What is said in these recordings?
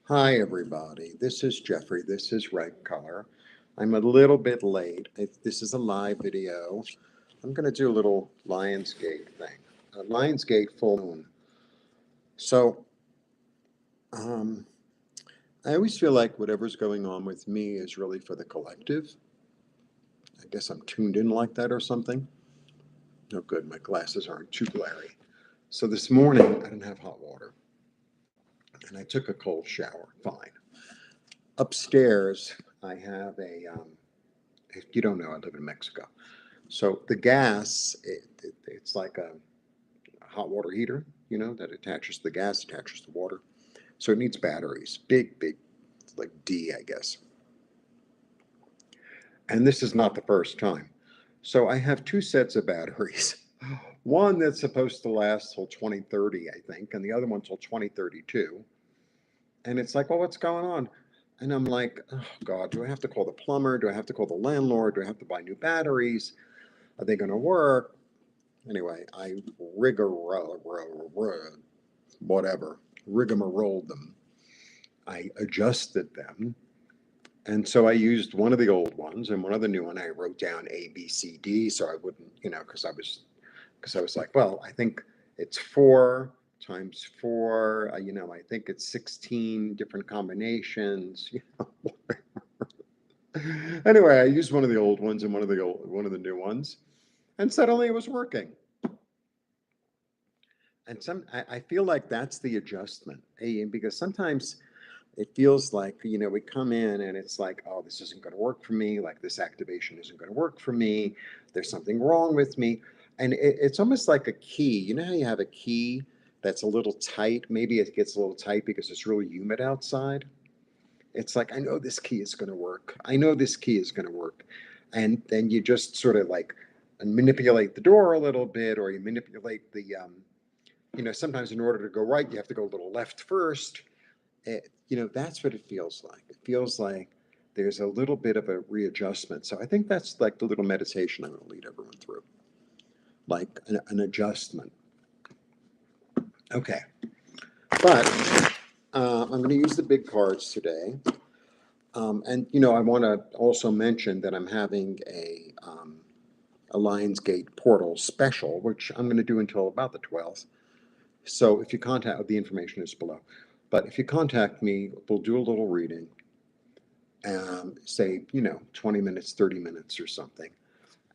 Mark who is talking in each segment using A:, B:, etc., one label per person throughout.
A: Hi, everybody. This is Jeffrey. This is Red Color. I'm a little bit late. This is a live video. I'm going to do a little Lionsgate thing, a Lionsgate full moon. So, um, I always feel like whatever's going on with me is really for the collective. I guess I'm tuned in like that or something. No good. My glasses aren't too glary. So this morning, I didn't have hot water, and I took a cold shower. Fine. Upstairs, I have if you don't know, I live in Mexico. So the gas, it's like a hot water heater, that attaches the gas, attaches the water. So it needs batteries, big, like D, I guess. And this is not the first time. So I have two sets of batteries. One that's supposed to last till 2030, I think, and the other one till 2032. And it's like, well, what's going on? And I'm like, oh God, do I have to call the plumber? Do I have to call the landlord? Do I have to buy new batteries? Are they going to work? Anyway, I whatever, rigamarolled them. I adjusted them. And so I used one of the old ones and one of the new one. I wrote down A, B, C, D, so I wouldn't, because I was like, well, I think it's 4 times 4. I think it's 16 different combinations. Anyway, I used one of the old ones and one of the new ones, and suddenly it was working. And I feel like that's the adjustment, because sometimes it feels like, we come in and it's like, oh, this isn't going to work for me. Like this activation isn't going to work for me. There's something wrong with me. And it's almost like a key. You know how you have a key that's a little tight? Maybe it gets a little tight because it's really humid outside. It's like, I know this key is going to work. I know this key is going to work. And then you just sort of like manipulate the door a little bit, or you manipulate sometimes in order to go right, you have to go a little left first. That's what it feels like. It feels like there's a little bit of a readjustment. So I think that's like the little meditation I'm going to lead everyone through, like an adjustment. Okay. But I'm going to use the big cards today. And I want to also mention that I'm having a Lionsgate portal special, which I'm going to do until about the 12th. So if you contact, the information is below. But if you contact me, we'll do a little reading, say, 20 minutes, 30 minutes or something.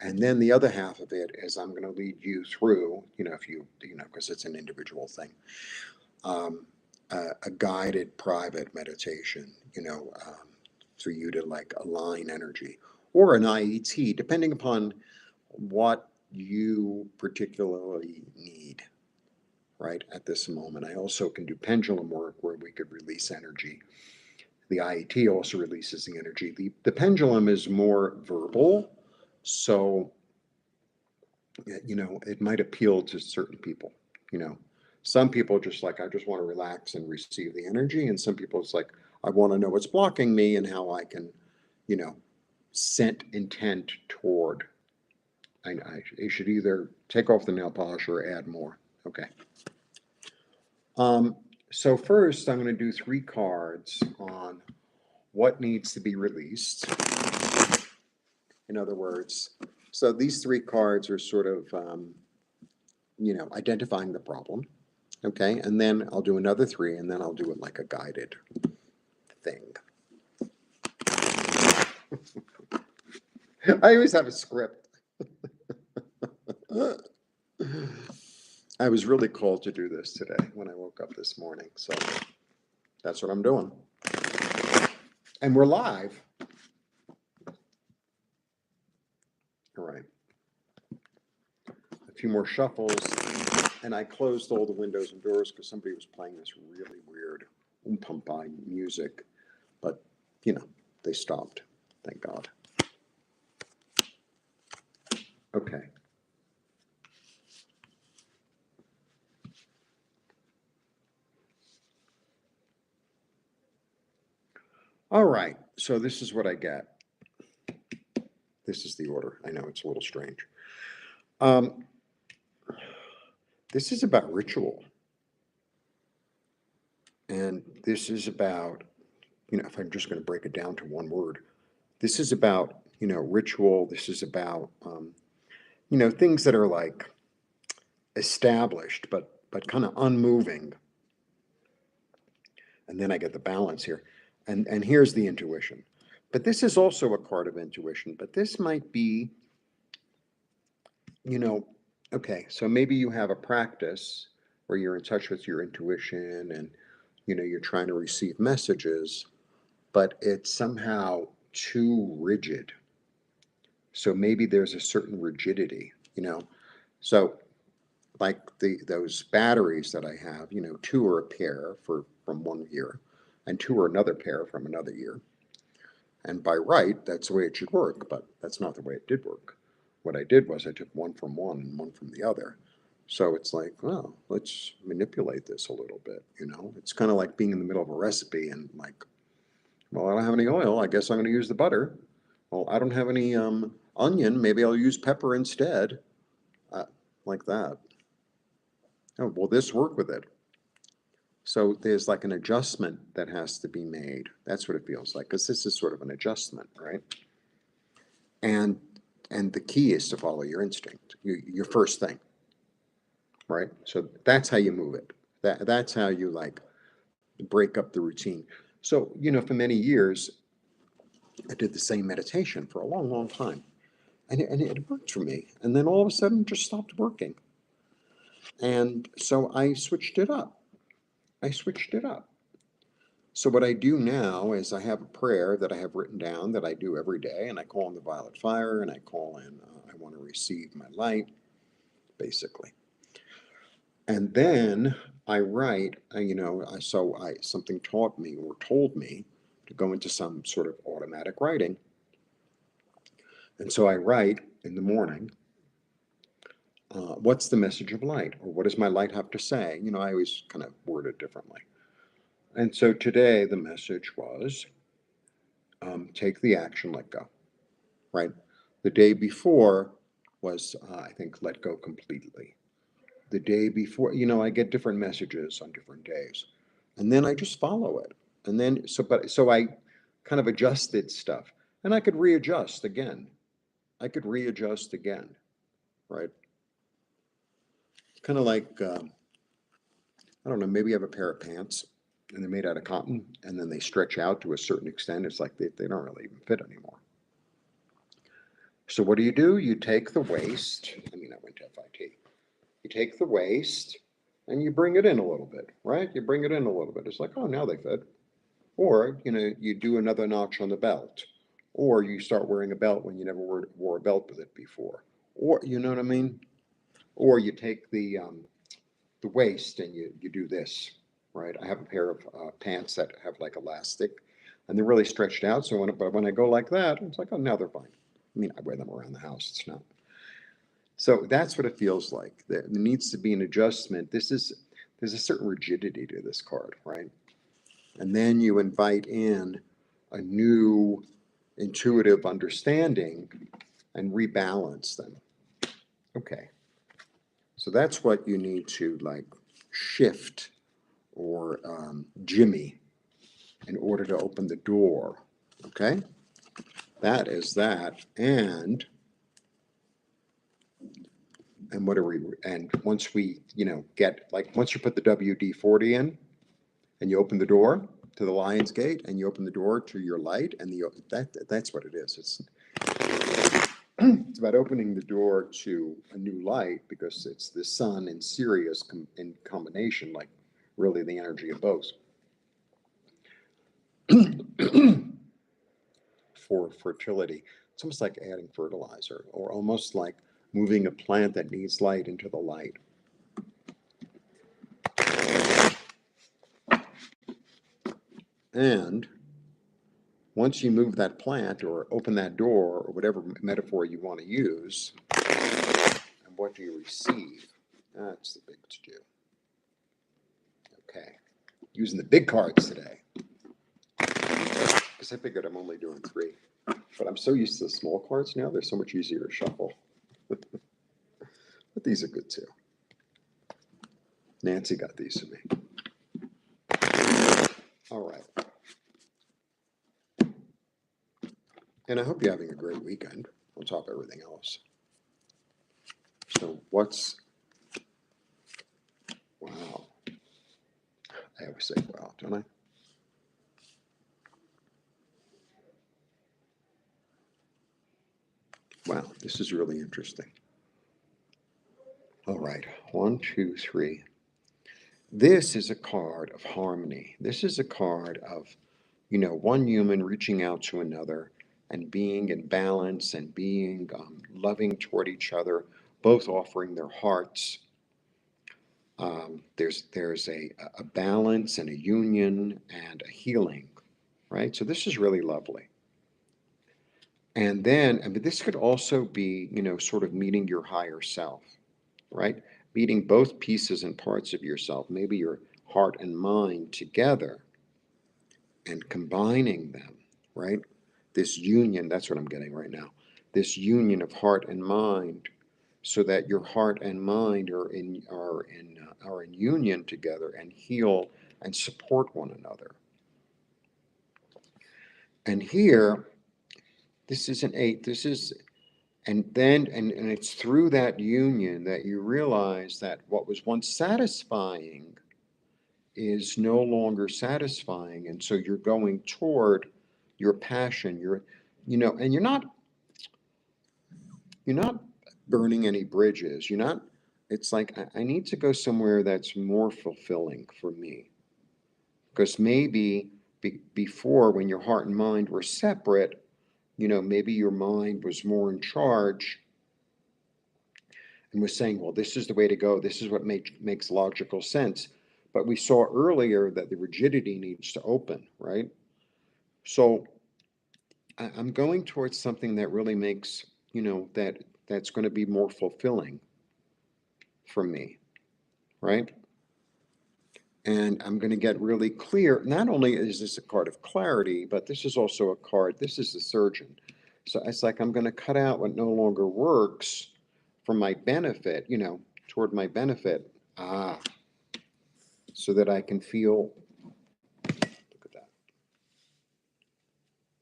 A: And then the other half of it is I'm going to lead you through, because it's an individual thing, a guided private meditation, for you to like align energy, or an IET, depending upon what you particularly need right at this moment. I also can do pendulum work where we could release energy. The IET also releases the energy. The pendulum is more verbal, so it might appeal to certain people. Some people just like, I just want to relax and receive the energy, and some people it's like, I want to know what's blocking me and how I can, you know, set intent toward. I should either take off the nail polish or add more. Okay. Um, so first, I'm going to do 3 cards on what needs to be released. In other words, so these 3 cards are sort of, identifying the problem. Okay, and then I'll do another 3, and then I'll do it like a guided thing. I always have a script. I was really called to do this today when I woke up this morning, so that's what I'm doing. And we're live. All right. A few more shuffles, and I closed all the windows and doors because somebody was playing this really weird pumpai music, but they stopped. Thank God. Okay. All right. So this is what I get. This is the order. I know it's a little strange. This is about ritual. And And this is about, if I'm just going to break it down to one word, this is about, ritual. This is about, things that are like established, but kind of unmoving. And then I get the balance here. And here's the intuition. But this is also a card of intuition, but this might be, okay, so maybe you have a practice where you're in touch with your intuition and, you're trying to receive messages, but it's somehow too rigid. So maybe there's a certain rigidity, So like those batteries that I have, two are a pair from one year, and two are another pair from another year. And by right, that's the way it should work, but that's not the way it did work. What I did was I took one from one and one from the other. So it's like, well, let's manipulate this a little bit, It's kind of like being in the middle of a recipe and like, well, I don't have any oil. I guess I'm going to use the butter. Well, I don't have any onion. Maybe I'll use pepper instead. Like that. Oh, will this work with it? So there's like an adjustment that has to be made. That's what it feels like, because this is sort of an adjustment, right? And the key is to follow your instinct, your first thing, right? So that's how you move it. That's how you like break up the routine. So, for many years, I did the same meditation for a long, long time. And it worked for me. And then all of a sudden, it just stopped working. And so I switched it up. So what I do now is I have a prayer that I have written down that I do every day, and I call in the violet fire, and I call in, I want to receive my light, basically. And then I write, something taught me or told me to go into some sort of automatic writing. And so I write in the morning, what's the message of light? Or what does my light have to say? I always kind of word it differently. And so today the message was, take the action, let go, right? The day before was, I think, let go completely. The day before, I get different messages on different days. And then I just follow it. And then, so I kind of adjusted stuff. And I could readjust again. Right? It's kind of like, I don't know, maybe you have a pair of pants and they're made out of cotton and then they stretch out to a certain extent. It's like they don't really even fit anymore. So what do? You take the waist. I went to FIT. You take the waist and you bring it in a little bit, right? You bring it in a little bit. It's like, oh, now they fit. Or, you do another notch on the belt. Or you start wearing a belt when you never wore a belt with it before. Or, you know what I mean? Or you take the waist and you do this, right? I have a pair of pants that have like elastic and they're really stretched out. So when I go like that, it's like, oh, now they're fine. I wear them around the house. It's not. So that's what it feels like. There needs to be an adjustment. There's a certain rigidity to this card, right? And then you invite in a new intuitive understanding and rebalance them. Okay. So that's what you need to like shift or jimmy in order to open the door. Okay. That is that. And what are we, and once we, get like, once you put the WD-40 in and you open the door to the Lion's Gate and you open the door to your light and that's what it is. It's about opening the door to a new light because it's the sun and Sirius in combination, like really the energy of both. For fertility, it's almost like adding fertilizer or almost like moving a plant that needs light into the light. And once you move that plant or open that door or whatever metaphor you want to use, and what do you receive? That's the big to do. Okay, using the big cards today. Because I figured I'm only doing 3. But I'm so used to the small cards now, they're so much easier to shuffle. But these are good too. Nancy got these to me. All right. And I hope you're having a great weekend on top of everything else. So wow. I always say wow, don't I? Wow, this is really interesting. All right, 1, 2, 3. This is a card of harmony. This is a card of, one human reaching out to another and being in balance and being loving toward each other, both offering their hearts. There's a balance and a union and a healing, right? So this is really lovely. And then, I mean, this could also be, sort of meeting your higher self, right? Meeting both pieces and parts of yourself, maybe your heart and mind together and combining them, right? This union, that's what I'm getting right now. This union of heart and mind, so that your heart and mind are in union together and heal and support one another. And here, this is an 8. This is and it's through that union that you realize that what was once satisfying is no longer satisfying, and so you're going toward your passion. And you're not burning any bridges. You're not. It's like I need to go somewhere that's more fulfilling for me, because maybe before, when your heart and mind were separate, maybe your mind was more in charge and was saying, well, this is the way to go. This is what makes logical sense. But we saw earlier that the rigidity needs to open, right? So I'm going towards something that really makes, that's going to be more fulfilling for me, right? And I'm going to get really clear. Not only is this a card of clarity, but this is also a card, this is the surgeon. So it's like I'm going to cut out what no longer works for my benefit, toward my benefit. So that I can feel, look at that,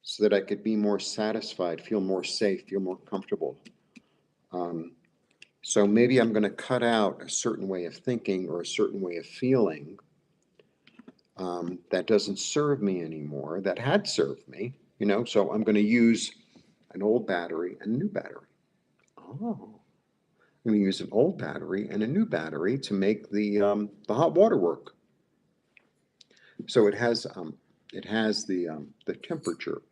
A: so that I could be more satisfied, feel more safe, feel more comfortable. Um, so maybe I'm going to cut out a certain way of thinking or a certain way of feeling that doesn't serve me anymore, that had served me, so I'm going to use an old battery and a new battery. Oh, I'm going to use an old battery and a new battery to make the hot water work. So it has the temperature.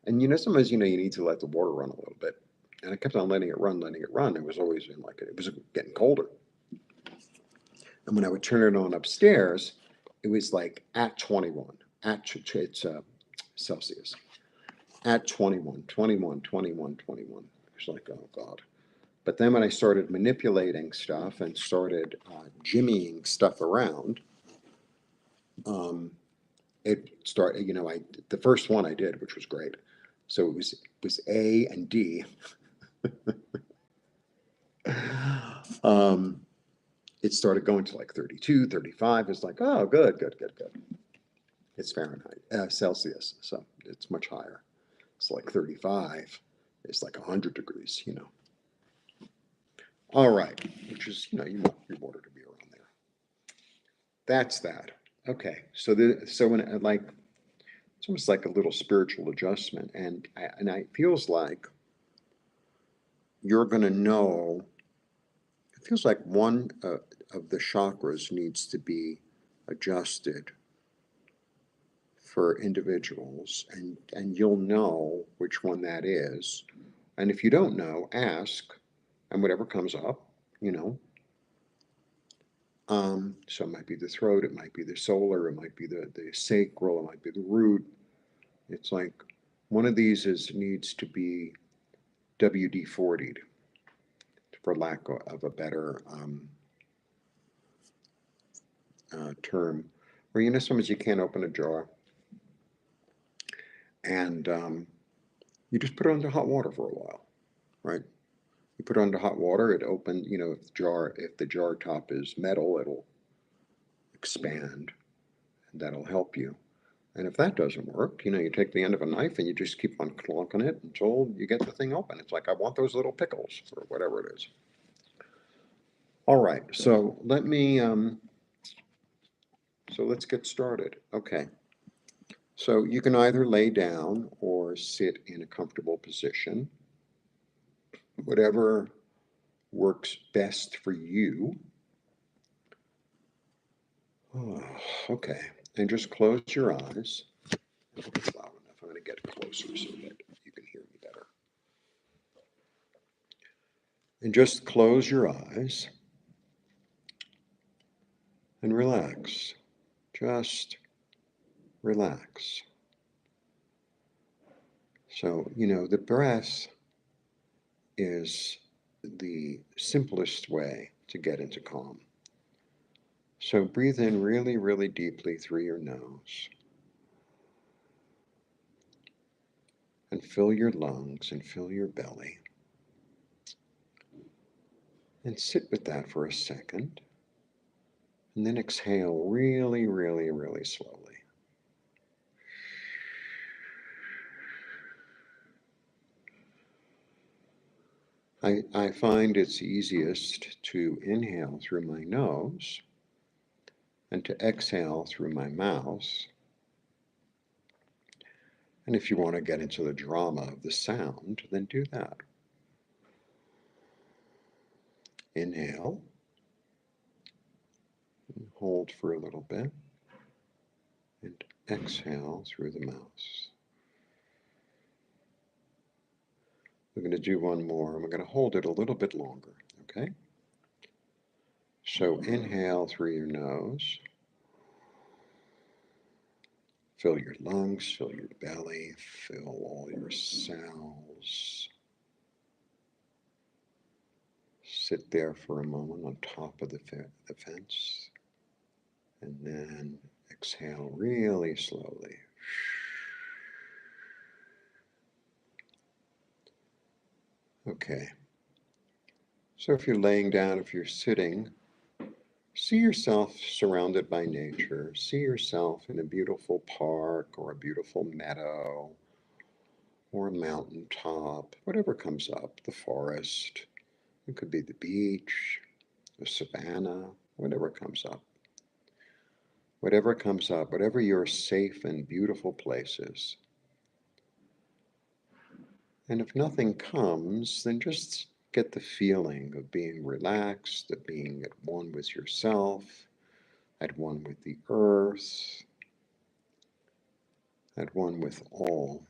A: And sometimes you need to let the water run a little bit. And I kept on letting it run, letting it run. It was always it was getting colder. And when I would turn it on upstairs, it was like at 21, it's Celsius, at 21, 21, 21, 21. It's like, oh God. But then when I started manipulating stuff and started jimmying stuff around, um, it started, the first one I did, which was great. So it was A and D. um, it started going to like 32, 35. It's like, oh, good, good, good, good. It's Fahrenheit, Celsius, so it's much higher. It's like 35. It's like 100 degrees. All right, which is, you want your water to be around there. That's that. Okay, so when it's almost like a little spiritual adjustment, and it feels like you're going to know. It feels like one of the chakras needs to be adjusted for individuals, and you'll know which one that is. And if you don't know, ask, and whatever comes up, you know. So it might be the throat, it might be the solar, it might be the sacral, it might be the root. It's like one of these needs to be WD-40'd, for lack of a better term. Or sometimes you can't open a jar, and you just put it under hot water for a while, right? You put it under hot water, it opens. If the jar top is metal, it'll expand, and that'll help you. And if that doesn't work, you take the end of a knife and you just keep on clunking it until you get the thing open. It's like, I want those little pickles or whatever it is. All right, so let's get started. Okay, so you can either lay down or sit in a comfortable position, whatever works best for you. Oh, okay, and just close your eyes. I hope it's loud enough. I'm going to get closer so that you can hear me better. And just close your eyes and relax. Just relax. So, the breath is the simplest way to get into calm. So breathe in really, really deeply through your nose and fill your lungs and fill your belly. And sit with that for a second. And then exhale really, really, really slowly. I find it's easiest to inhale through my nose and to exhale through my mouth. And if you want to get into the drama of the sound, then do that. Inhale, and hold for a little bit, and exhale through the mouth. We're going to do one more, and we're going to hold it a little bit longer, okay? So inhale through your nose. Fill your lungs, fill your belly, fill all your cells. Sit there for a moment on top of the fence, and then exhale really slowly. Okay. So if you're laying down, if you're sitting, see yourself surrounded by nature. See yourself in a beautiful park or a beautiful meadow or a mountaintop, whatever comes up, the forest. It could be the beach, the savannah, whatever comes up. Whatever comes up, whatever your safe and beautiful place is. And if nothing comes, then just get the feeling of being relaxed, of being at one with yourself, at one with the earth, at one with all.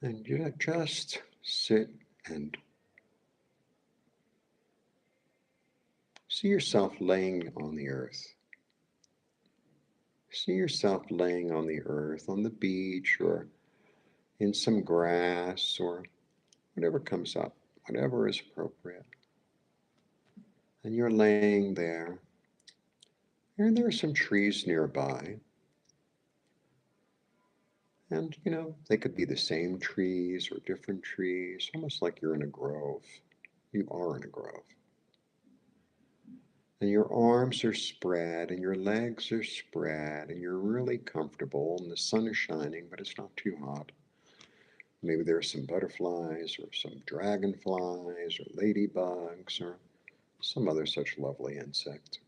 A: And you just sit and see yourself laying on the earth. See yourself laying on the earth, on the beach, or in some grass, or whatever comes up, whatever is appropriate. And you're laying there, and there are some trees nearby. And, they could be the same trees or different trees, almost like you're in a grove. You are in a grove. And your arms are spread and your legs are spread and you're really comfortable and the sun is shining, but it's not too hot. Maybe there are some butterflies or some dragonflies or ladybugs or some other such lovely insect.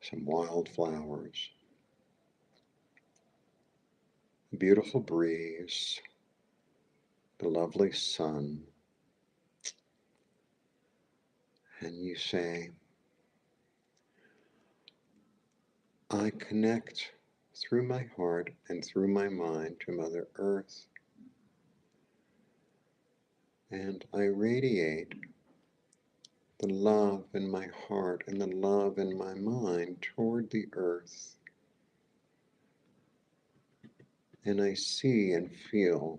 A: Some wildflowers. A beautiful breeze. The lovely sun. And you say, I connect through my heart and through my mind to Mother Earth. And I radiate the love in my heart and the love in my mind toward the earth. And I see and feel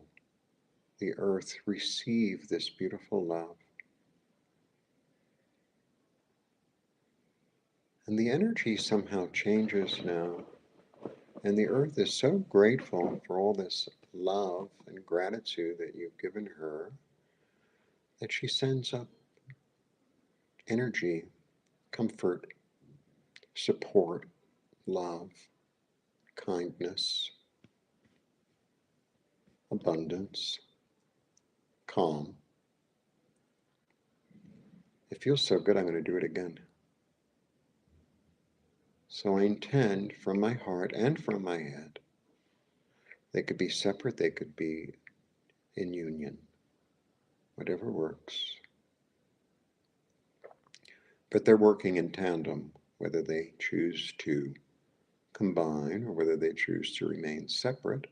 A: the earth receive this beautiful love. And the energy somehow changes now. And the earth is so grateful for all this love and gratitude that you've given her that she sends up energy, comfort, support, love, kindness, abundance, calm. It feels so good, I'm going to do it again. So I intend from my heart and from my head. They could be separate, they could be in union, whatever works. But they're working in tandem, whether they choose to combine or whether they choose to remain separate.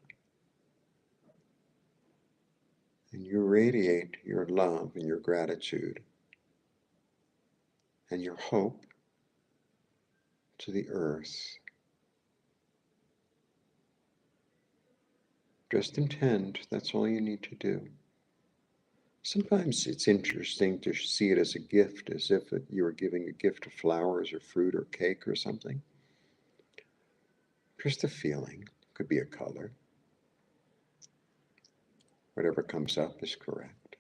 A: And you radiate your love and your gratitude and your hope to the earth. Just intend, that's all you need to do. Sometimes it's interesting to see it as a gift, as if you were giving a gift of flowers or fruit or cake or something. Just a feeling, could be a color. Whatever comes up is correct.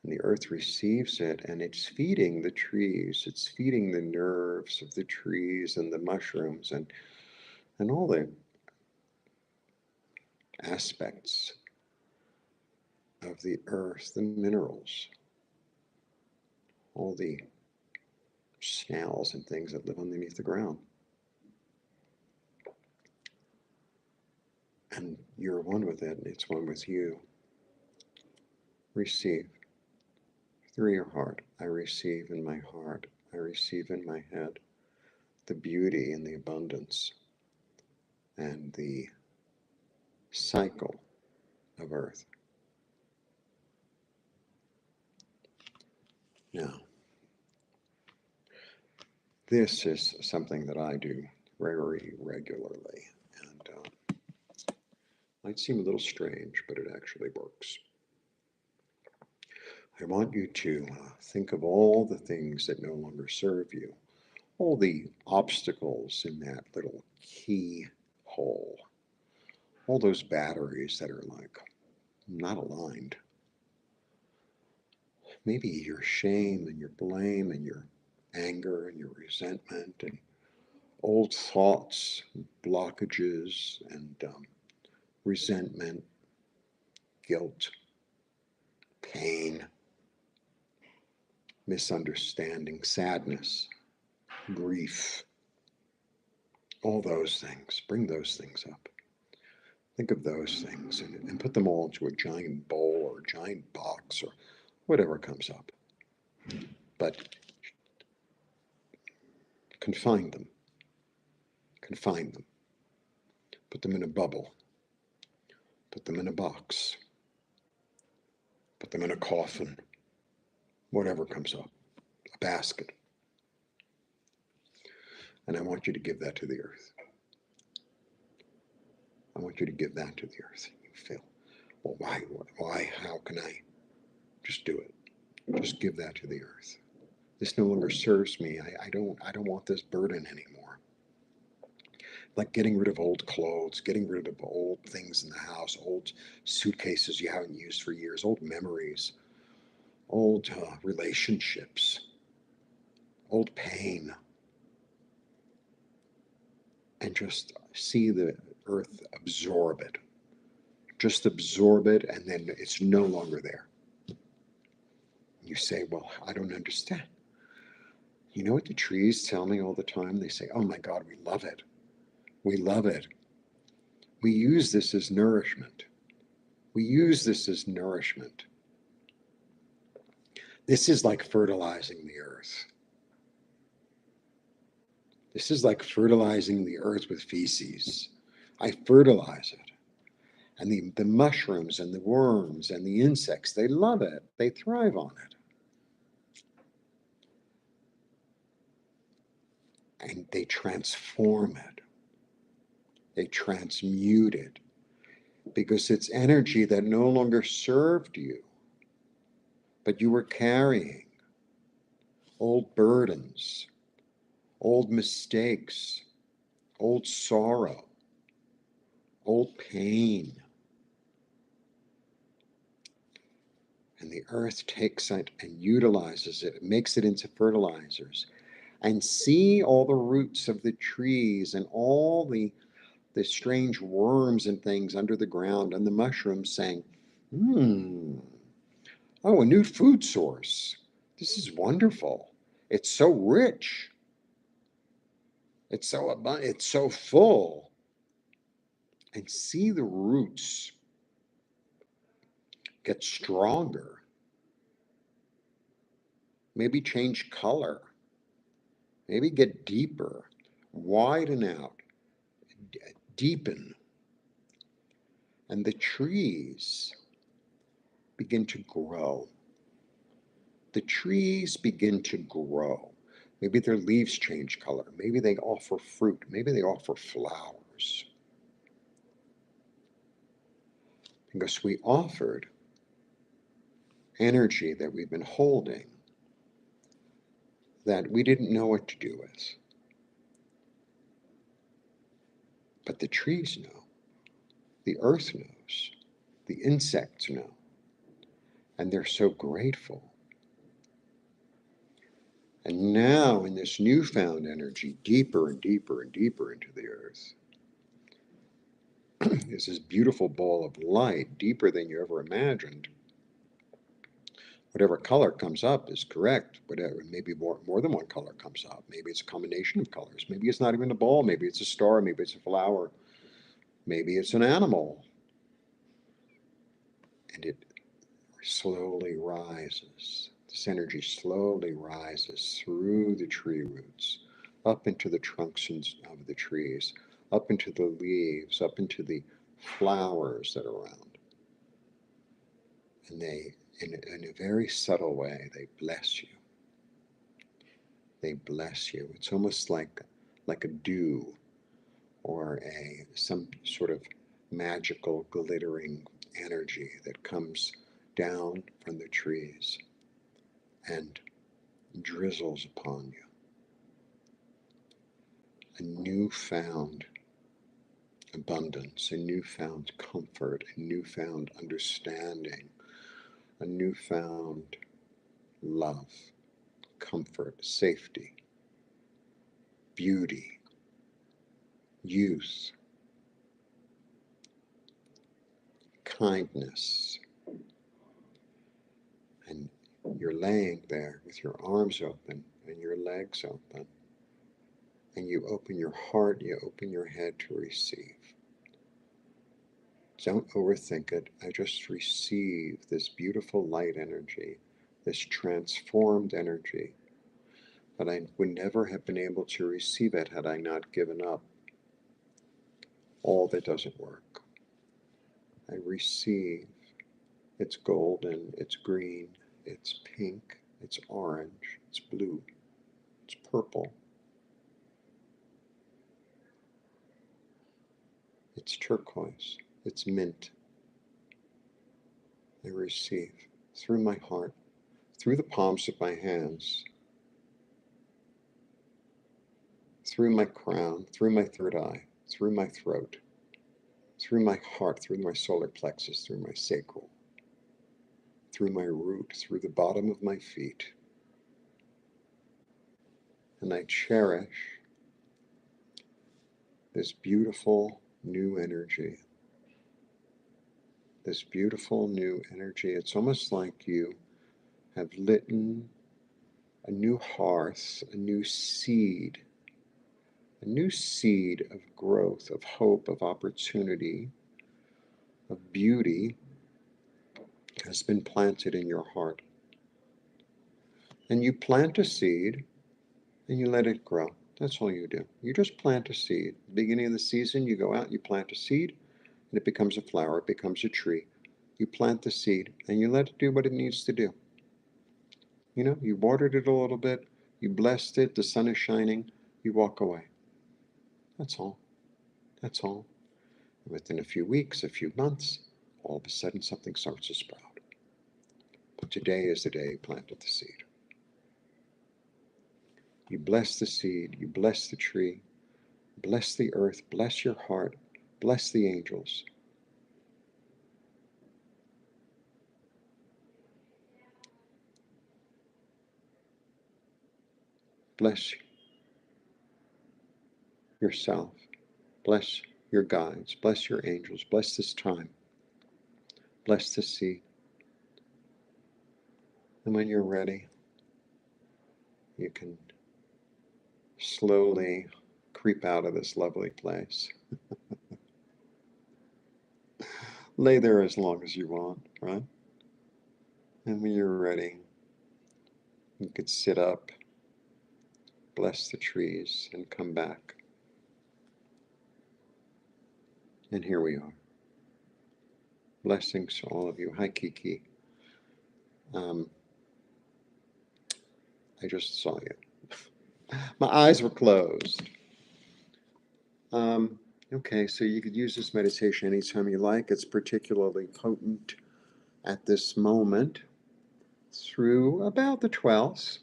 A: And the earth receives it, and it's feeding the trees, it's feeding the nerves of the trees and the mushrooms and all the aspects of the earth, the minerals, all the snails and things that live underneath the ground. And you're one with it, and it's one with you. Receive through your heart. I receive in my heart. I receive in my head the beauty and the abundance and the cycle of earth. Now, this is something that I do very regularly, and might seem a little strange, but it actually works. I want you to think of all the things that no longer serve you, all the obstacles in that little keyhole, all those batteries that are like not aligned. Maybe your shame and your blame and your anger and your resentment and old thoughts, blockages and resentment, guilt, pain, misunderstanding, sadness, grief, all those things. Bring those things up. Think of those things and put them all into a giant bowl or a giant box or whatever comes up. But confine them. Confine them. Put them in a bubble. Put them in a box. Put them in a coffin. Whatever comes up. A basket. And I want you to give that to the earth. I want you to give that to the earth. You feel, well, why, how can I? Just do it. Just give that to the earth. This no longer serves me. I don't want this burden anymore. Like getting rid of old clothes, getting rid of old things in the house, old suitcases you haven't used for years, old memories, old relationships, old pain, and just see the earth absorb it. Just absorb it, and then it's no longer there. You say, well, I don't understand. You know what the trees tell me all the time? They say, oh my God, we love it. We love it. We use this as nourishment. We use this as nourishment. This is like fertilizing the earth. This is like fertilizing the earth with feces. I fertilize it. And the mushrooms and the worms and the insects, they love it. They thrive on it. And they transform it. They transmute it. Because it's energy that no longer served you, but you were carrying old burdens, old mistakes, old sorrow, old pain. And the earth takes it and utilizes it, makes it into fertilizers. And see all the roots of the trees and all the strange worms and things under the ground and the mushrooms saying, hmm, oh, a new food source. This is wonderful. It's so rich. It's so abundant. It's so full. And see the roots get stronger. Maybe change color. Maybe get deeper. Widen out. Deepen. And the trees begin to grow. The trees begin to grow. Maybe their leaves change color. Maybe they offer fruit. Maybe they offer flowers. Because we offered energy that we've been holding that we didn't know what to do with. But the trees know. The earth knows. The insects know. And they're so grateful. And now, in this newfound energy, deeper and deeper and deeper into the earth, is this beautiful ball of light, deeper than you ever imagined. Whatever color comes up is correct. Whatever, maybe more than one color comes up. Maybe it's a combination of colors. Maybe it's not even a ball. Maybe it's a star. Maybe it's a flower. Maybe it's an animal. And it slowly rises. This energy slowly rises through the tree roots, up into the trunks of the trees, up into the leaves, up into the flowers that are around. And they, in a very subtle way, they bless you. They bless you. It's almost like a dew or some sort of magical glittering energy that comes down from the trees and drizzles upon you. A newfound abundance, a newfound comfort, a newfound understanding, a newfound love, comfort, safety, beauty, youth, kindness. And you're laying there with your arms open and your legs open, and you open your heart, you open your head to receive. Don't overthink it. I just receive this beautiful light energy, this transformed energy. But I would never have been able to receive it had I not given up all that doesn't work. I receive. It's golden, it's green, it's pink, it's orange, it's blue, it's purple, it's turquoise, it's mint. I receive through my heart, through the palms of my hands, through my crown, through my third eye, through my throat, through my heart, through my solar plexus, through my sacral, through my root, through the bottom of my feet. And I cherish this beautiful new energy. This beautiful new energy. It's almost like you have lit a new hearth, a new seed of growth, of hope, of opportunity, of beauty has been planted in your heart. And you plant a seed and you let it grow. That's all you do. You just plant a seed. At the beginning of the season, you go out, you plant a seed, and it becomes a flower, it becomes a tree. You plant the seed and you let it do what it needs to do. You know, you watered it a little bit, you blessed it, the sun is shining, you walk away. That's all. That's all. And within a few weeks, a few months, all of a sudden something starts to sprout. But today is the day you planted the seed. You bless the seed, you bless the tree, bless the earth, bless your heart, bless the angels. Bless yourself. Bless your guides. Bless your angels. Bless this time. Bless the sea. And when you're ready, you can slowly creep out of this lovely place. Lay there as long as you want, right? And when you're ready, you could sit up, bless the trees, and come back. And here we are. Blessings to all of you. Hi, Kiki. Um, I just saw you. My eyes were closed. Okay, so you could use this meditation anytime you like. It's particularly potent at this moment through about the 12th.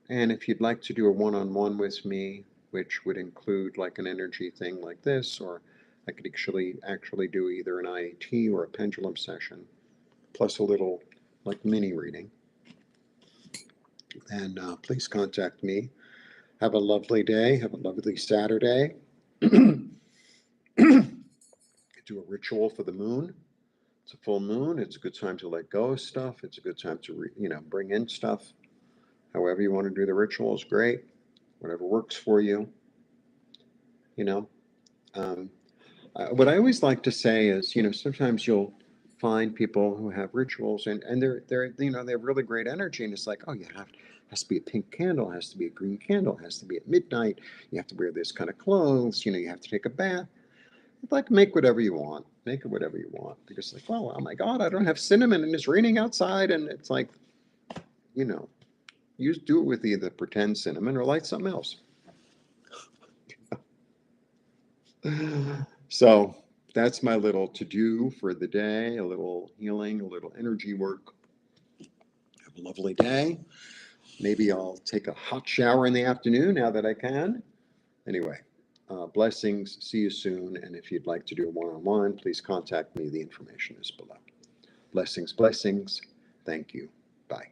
A: And if you'd like to do a one-on-one with me, which would include like an energy thing like this, or I could actually do either an IAT or a pendulum session, plus a little like mini reading, then please contact me. Have a lovely day. Have a lovely Saturday. Do a ritual for the moon. It's a full moon. It's a good time to let go of stuff. It's a good time to bring in stuff. However you want to do the ritual is great. Whatever works for you. You know, um, what I always like to say is, sometimes you'll find people who have rituals and they're they have really great energy, and it's like, oh, has to be a pink candle, has to be a green candle, has to be at midnight. You have to wear this kind of clothes. You have to take a bath. Like, make whatever you want. Make it whatever you want. Because like, well, oh my God, I don't have cinnamon and it's raining outside, and it's like, you know, do it with either pretend cinnamon or light something else. So that's my little to do for the day, a little healing, a little energy work. Have a lovely day. Maybe I'll take a hot shower in the afternoon now that I can. Anyway, blessings. See you soon. And if you'd like to do a one-on-one, please contact me. The information is below. Blessings, blessings. Thank you. Bye.